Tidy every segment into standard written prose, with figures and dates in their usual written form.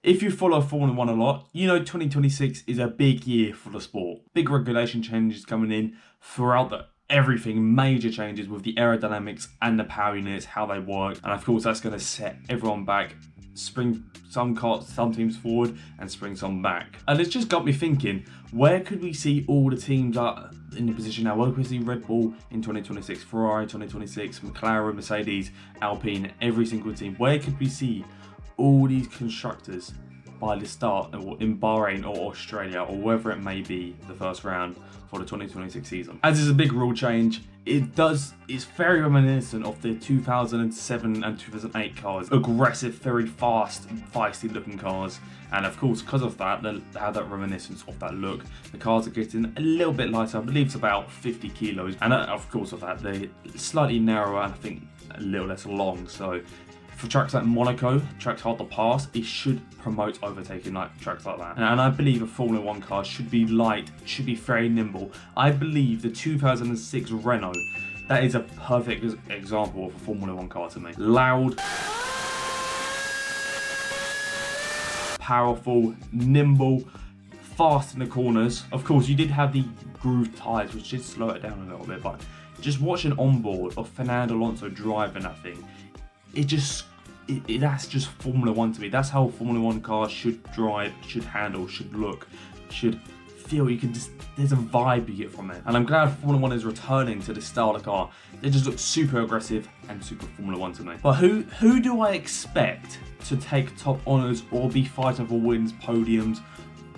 If you follow Formula 1 a lot, you know 2026 is a big year for the sport. Big regulation changes coming in throughout everything, major changes with the aerodynamics and the power units, how they work. And of course, that's going to set everyone back, spring some teams forward and spring some back. And it's just got me thinking, where could we see all the teams are in the position now? Where could we see Red Bull in 2026, Ferrari 2026, McLaren, Mercedes, Alpine, every single team? Where could we see all these constructors by the start in Bahrain or Australia or wherever it may be, the first round for the 2026 season? As is a big rule change, it's very reminiscent of the 2007 and 2008 cars. Aggressive, very fast, feisty looking cars. And of course, because of that, they have that reminiscence of that look. The cars are getting a little bit lighter, I believe it's about 50 kilos. And of course of that, they're slightly narrower and I think a little less long. So for tracks like Monaco, tracks hard to pass, it should promote overtaking like tracks like that. And I believe a Formula 1 car should be light, should be very nimble. I believe the 2006 Renault, that is a perfect example of a Formula 1 car to me. Loud, powerful, nimble, fast in the corners. Of course, you did have the groove tyres, which did slow it down a little bit, but just watching onboard of Fernando Alonso driving that thing, that's just Formula 1 to me. That's how Formula 1 cars should drive, should handle, should look, should feel. There's a vibe you get from it. And I'm glad Formula 1 is returning to this style of car. They just look super aggressive and super Formula 1 to me. But who do I expect to take top honours or be fighting for wins, podiums,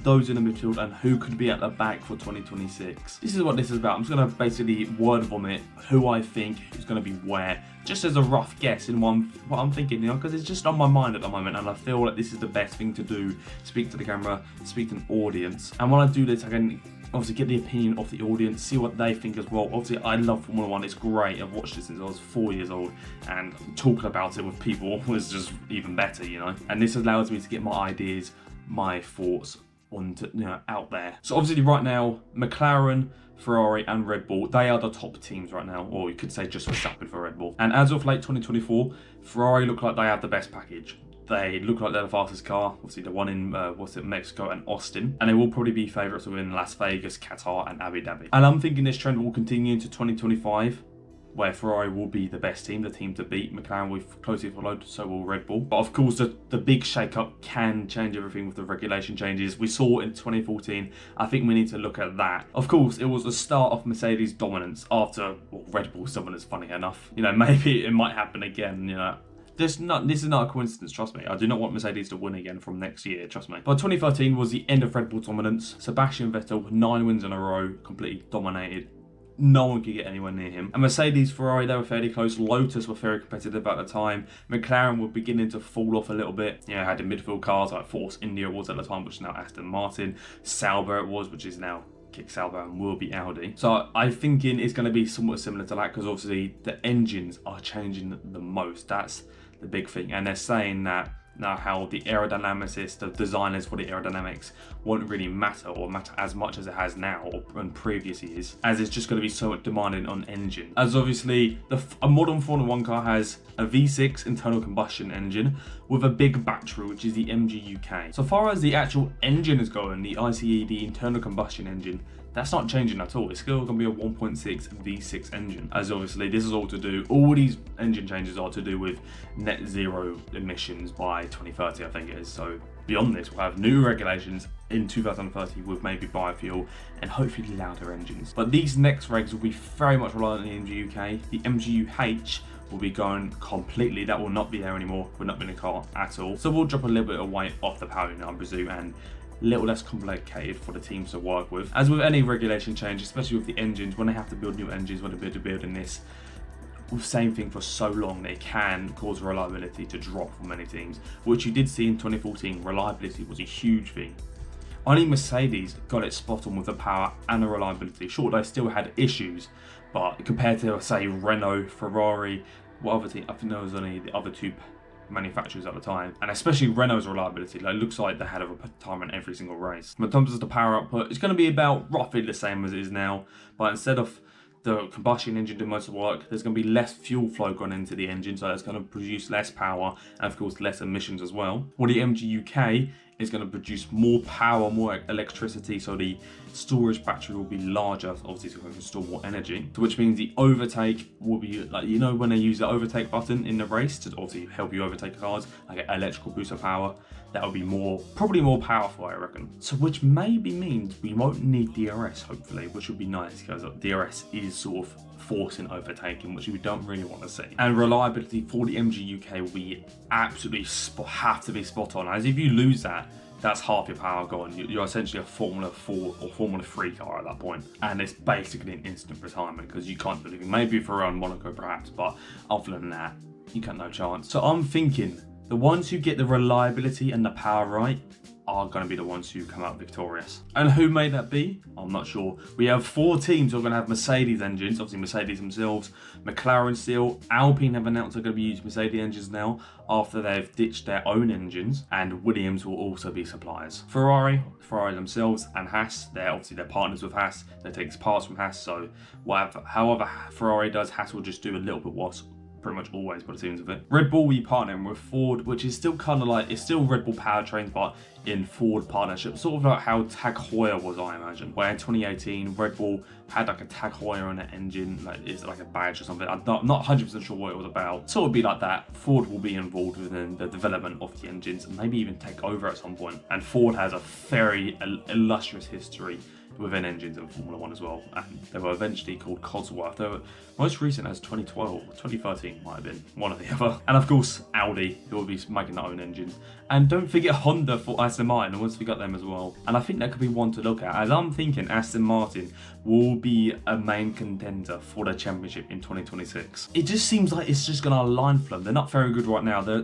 those in the midfield, and who could be at the back for 2026? This is what this is about. I'm just going to basically word vomit who I think is going to be where, just as a rough guess in what I'm thinking, because it's just on my mind at the moment, and I feel like this is the best thing to do. Speak to the camera, speak to an audience, and when I do this, I can obviously get the opinion of the audience, see what they think as well. Obviously, I love Formula 1. It's great. I've watched it since I was 4 years old, and talking about it with people was just even better, And this allows me to get my ideas, my thoughts out there. So obviously right now, McLaren, Ferrari and Red Bull, they are the top teams right now, or you could say just Verstappen for Red Bull. And as of late 2024, Ferrari look like they have the best package. They look like they're the fastest car. Obviously the one in Mexico and Austin, and they will probably be favourites within Las Vegas, Qatar and Abu Dhabi. And I'm thinking this trend will continue into 2025, where Ferrari will be the best team, the team to beat. McLaren will closely followed, so will Red Bull. But of course, the big shake-up can change everything with the regulation changes. We saw in 2014, I think we need to look at that. Of course, it was the start of Mercedes' dominance after Red Bull's dominance, funny enough. Maybe it might happen again, This is not a coincidence, trust me. I do not want Mercedes to win again from next year, trust me. But 2013 was the end of Red Bull dominance. Sebastian Vettel, 9 wins in a row, completely dominated. No one could get anywhere near him. And Mercedes, Ferrari, they were fairly close. Lotus were very competitive at the time. McLaren were beginning to fall off a little bit. Had the midfield cars like Force India was at the time, which is now Aston Martin. Sauber it was, which is now Kick Sauber and will be Audi. So I'm thinking it's going to be somewhat similar to that, because obviously the engines are changing the most. That's the big thing. And they're saying that now how the aerodynamicists, the designers for the aerodynamics won't really matter or matter as much as it has now or in previous years, as it's just going to be so much demanding on engine. As obviously a modern Formula 1 car has a V6 internal combustion engine with a big battery, which is the MG UK. So far as the actual engine is going, the ICE, the internal combustion engine, that's not changing at all. It's still going to be a 1.6 V6 engine. As obviously this is all these engine changes are to do with net zero emissions by 2030, I think it is. So beyond this, we'll have new regulations in 2030 with maybe biofuel and hopefully louder engines. But these next regs will be very much reliant on the MG UK. The MG UH will be going completely. That will not be there anymore. We're not in the car at all. So we'll drop a little bit of weight off the power unit, I presume, and a little less complicated for the teams to work with. As with any regulation change, especially with the engines, when they have to build new engines, when they're building this, with the same thing for so long, it can cause reliability to drop for many teams, which you did see in 2014. Reliability was a huge thing. Only Mercedes got it spot on with the power and the reliability. Sure, they still had issues, but compared to, say, Renault, Ferrari, what other team? I think there was only the other two manufacturers at the time, and especially Renault's reliability, it looks like they had a retirement every single race. But in terms of the power output, it's going to be about roughly the same as it is now, but instead of the combustion engine doing most of the work. There's going to be less fuel flow going into the engine, so it's going to produce less power and of course less emissions as well. Well, the MG UK is going to produce more power, more electricity, so the storage battery will be larger, obviously it's going to store more energy, which means the overtake will be like, you know, when they use the overtake button in the race to obviously help you overtake cars, like an electrical boost of power, that will be probably more powerful, I reckon. So which maybe means we won't need DRS, hopefully, which would be nice, because DRS is sort of forcing overtaking, which we don't really want to see. And reliability for the MG UK will be absolutely have to be spot on, as if you lose that, that's half your power gone. You're essentially a Formula 4 or Formula 3 car at that point. And it's basically an instant retirement, because you can't do anything. Maybe for around Monaco perhaps, but other than that, you got no chance. So I'm thinking the ones who get the reliability and the power right are going to be the ones who come out victorious. And who may that be? I'm not sure. We have 4 teams who are going to have Mercedes engines, obviously Mercedes themselves, McLaren still, Alpine have announced they're going to be using Mercedes engines now after they've ditched their own engines, and Williams will also be suppliers. Ferrari themselves, and Haas, they're partners with Haas, they take parts from Haas, so however Ferrari does, Haas will just do a little bit worse. Pretty much always by the seams of it. Red Bull will be partnering with Ford, which is still kind of like, it's still Red Bull powertrains, but in Ford partnership, sort of like how Tag Heuer was, I imagine. Where in 2018, Red Bull had like a Tag Heuer on their engine, like it's like a badge or something. I'm not 100% sure what it was about. So it would be like that. Ford will be involved within the development of the engines and maybe even take over at some point. And Ford has a very illustrious history within engines in Formula 1 as well, and they were eventually called Cosworth. They were most recent as 2012, 2013 might have been, one or the other. And of course Audi, who will be making their own engines. And don't forget Honda for Aston Martin, I once forgot them as well. And I think that could be one to look at, as I'm thinking Aston Martin will be a main contender for the championship in 2026. It just seems like it's just gonna align for them. They're not very good right now. They're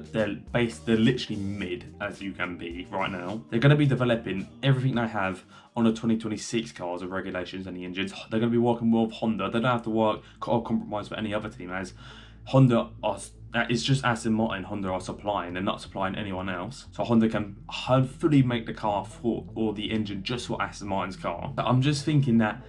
literally mid as you can be right now. They're gonna be developing everything they have on the 2026 cars of regulations and the engines. They're going to be working with Honda. They don't have to work or compromise for any other team, as Honda it's just Aston Martin Honda are supplying. They're not supplying anyone else. So Honda can fully make the car or the engine just for Aston Martin's car. But I'm just thinking that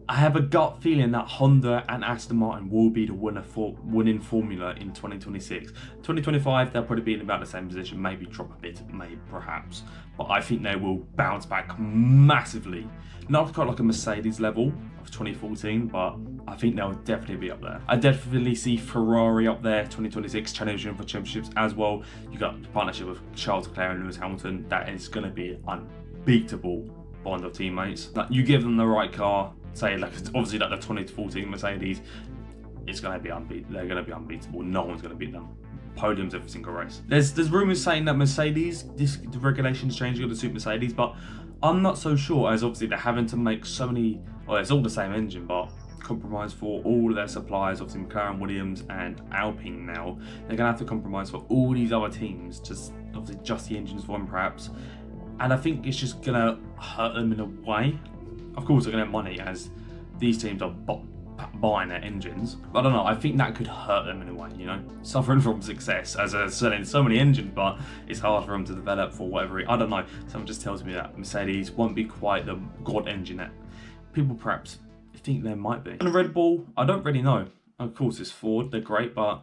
I have a gut feeling that Honda and Aston Martin will be the winning formula in 2026. 2025, they'll probably be in about the same position, maybe drop a bit, perhaps. But I think they will bounce back massively. Not quite like a Mercedes level of 2014, but I think they'll definitely be up there. I definitely see Ferrari up there, 2026, challenging for championships as well. You got the partnership with Charles Leclerc and Lewis Hamilton. That is going to be unbeatable bond of teammates. Like, you give them the right car, say like obviously like the 2014 Mercedes, it's going to be unbeatable. They're going to be unbeatable. No one's going to beat them. Podiums every single race. There's rumours saying that Mercedes, the regulations changing to suit Mercedes, but I'm not so sure, as obviously they're having to make so many, well, it's all the same engine, but compromise for all of their suppliers, obviously McLaren, Williams and Alpine now. They're going to have to compromise for all these other teams, just obviously just the engines for them perhaps. And I think it's just going to hurt them in a way. Of course they're going to have money, as these teams are buying their engines. But I don't know, I think that could hurt them in a way, you know? Suffering from success as they're selling so many engines, but it's hard for them to develop for whatever I don't know. Someone just tells me that Mercedes won't be quite the god engine that people perhaps think they might be. And Red Bull, I don't really know. Of course it's Ford, they're great, but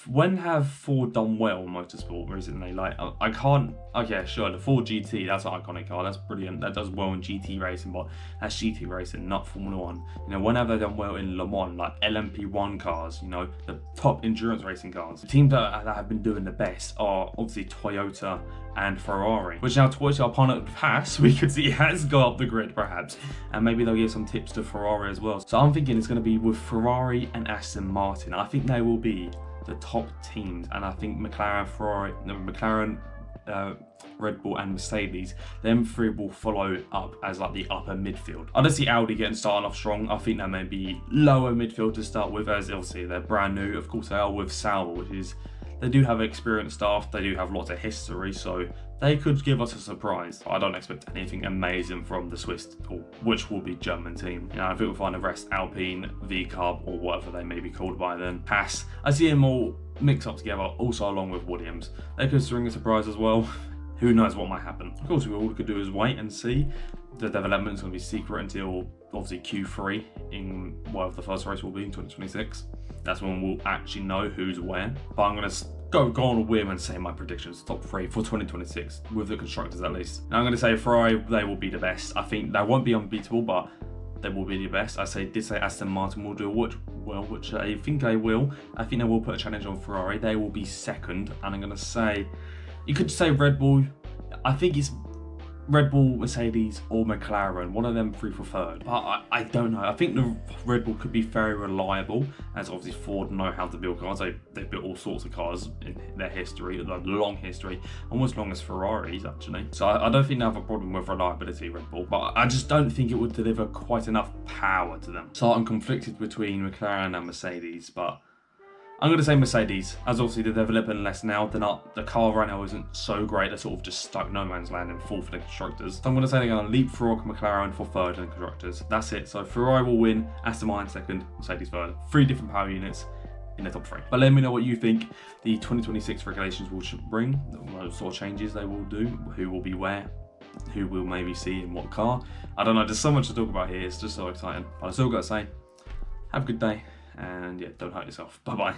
when have Ford done well in motorsport recently? Like, I can't, okay, sure, the Ford GT, that's an iconic car, that's brilliant, that does well in GT racing, but that's GT racing, not Formula 1. You know, when have they done well in Le Mans, like LMP1 cars, you know, the top endurance racing cars? The teams that have been doing the best are obviously Toyota and Ferrari, which now Toyota are partnered with Haas. We could see Haas go up the grid perhaps, and maybe they'll give some tips to Ferrari as well. So I'm thinking it's going to be with Ferrari and Aston Martin. I think they will be the top teams, and I think McLaren, Red Bull and Mercedes, them three will follow up as like the upper midfield. I don't see Audi getting started off strong. I think that may be lower midfield to start with, as obviously they're brand new. Of course they are with Sauber, which is, they do have experienced staff, they do have lots of history, so they could give us a surprise. I don't expect anything amazing from the Swiss, or which will be German team. You know, I think we'll find the rest, Alpine, V-Carb, or whatever they may be called by then. Haas, I see them all mix up together, also along with Williams. They could string a surprise as well. who knows what might happen. Of course, all we could do is wait and see. The development is going to be secret until obviously Q3 in whatever the first race will be in 2026. That's when we'll actually know who's where. But I'm going to go on a whim and say my predictions top 3 for 2026 with the constructors at least. Now I'm going to say Ferrari, they will be the best. I think they won't be unbeatable, but they will be the best. Did say Aston Martin will do which I think they will. I think they will put a challenge on Ferrari. They will be second, and I'm going to say, you could say Red Bull. I think it's Red Bull, Mercedes, or McLaren. One of them three for third. But I don't know. I think the Red Bull could be very reliable, as obviously Ford know how to build cars. They've built all sorts of cars in their history, a long history, almost long as Ferraris actually. So I don't think they have a problem with reliability, Red Bull. But I just don't think it would deliver quite enough power to them. So I'm conflicted between McLaren and Mercedes, but I'm going to say Mercedes, as obviously they're developing less now. The car right now isn't so great. They're sort of just stuck no man's land in fourth for the constructors. So I'm going to say they're going to leapfrog McLaren for third in the constructors. That's it. So Ferrari will win, Aston Martin second, Mercedes third. 3 different power units in the top 3. But let me know what you think the 2026 regulations will bring, what sort of changes they will do, who will be where, who will maybe see in what car. I don't know, there's so much to talk about here. It's just so exciting. But I still got to say, have a good day. And yeah, don't hurt yourself. Bye bye.